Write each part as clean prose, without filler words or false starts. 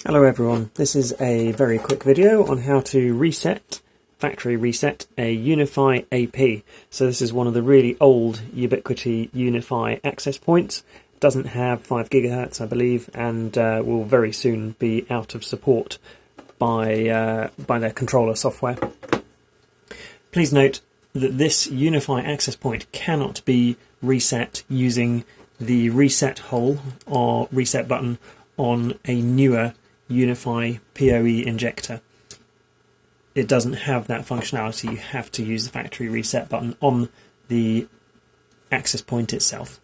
Hello everyone, this is a very quick video on how to factory reset a Unifi AP. So this is one of the really old Ubiquiti Unifi access points. It doesn't have 5 GHz I believe, and will very soon be out of support by their controller software. Please note that this Unifi access point cannot be reset using the reset hole or reset button on a newer Unifi PoE Injector. It doesn't have that functionality. You have to use the factory reset button on the access point itself.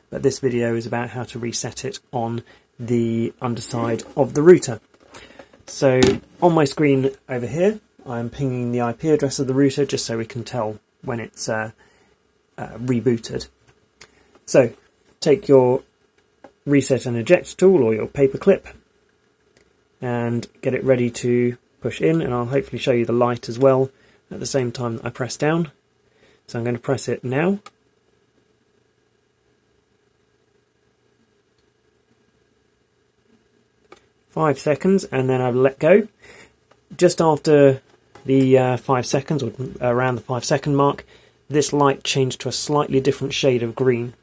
But this video is about how to reset it on the underside of the router. So on my screen over here, I'm pinging the IP address of the router just so we can tell when it's rebooted. So take your reset and eject tool or your paper clip and get it ready to push in, and I'll hopefully show you the light as well at the same time that I press down. So I'm going to press it now. Five seconds, and then I'll let go. Just after the 5 seconds, or around the 5 second mark, this light changed to a slightly different shade of green.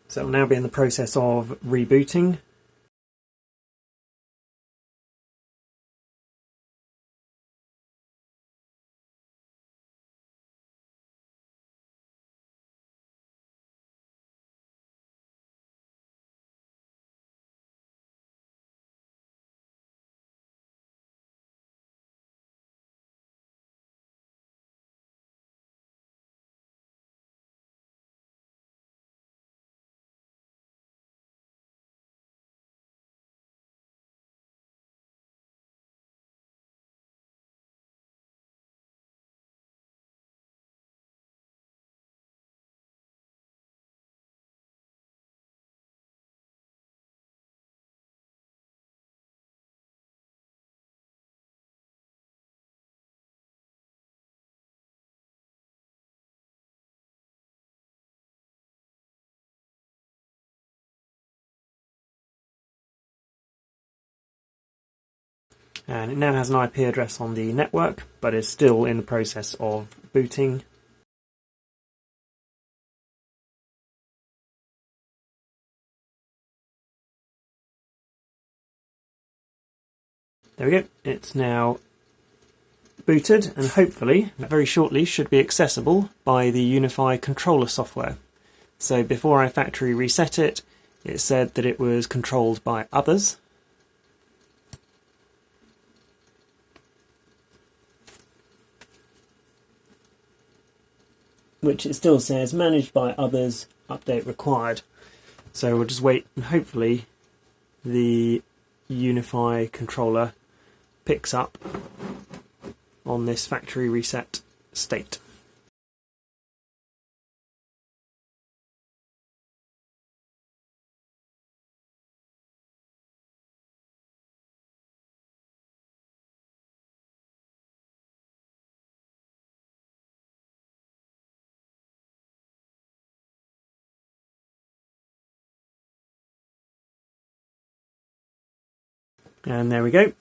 So it'll now be in the process of rebooting. And it now has an IP address on the network, but is still in the process of booting. There we go, it's now booted, and hopefully, very shortly, should be accessible by the Unifi controller software. So before I factory reset it, it said that it was controlled by others. Which it still says managed by others, update required. So we'll just wait, and hopefully the Unifi controller picks up on this factory reset state. And there we go. It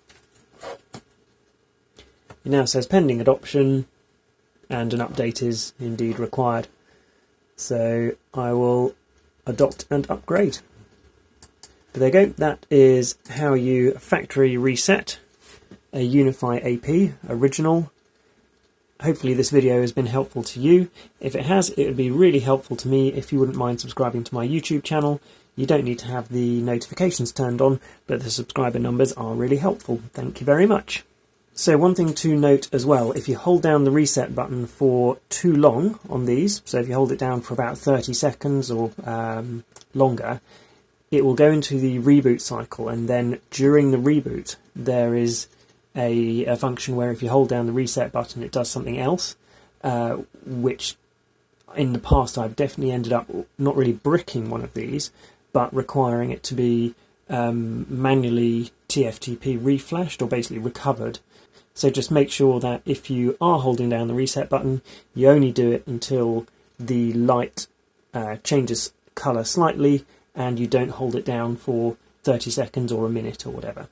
now says pending adoption, and an update is indeed required. So I will adopt and upgrade. But there you go, that is how you factory reset a Unifi AP original. Hopefully this video has been helpful to you. If it has, it would be really helpful to me if you wouldn't mind subscribing to my YouTube channel. You don't need to have the notifications turned on, but the subscriber numbers are really helpful. Thank you very much. So one thing to note as well, if you hold down the reset button for too long on these, so if you hold it down for about 30 seconds or longer, it will go into the reboot cycle, and then during the reboot there is a function where if you hold down the reset button it does something else, which in the past I've definitely ended up not really bricking one of these, but requiring it to be manually TFTP reflashed, or basically recovered. So just make sure that if you are holding down the reset button, you only do it until the light changes colour slightly and you don't hold it down for 30 seconds or a minute or whatever.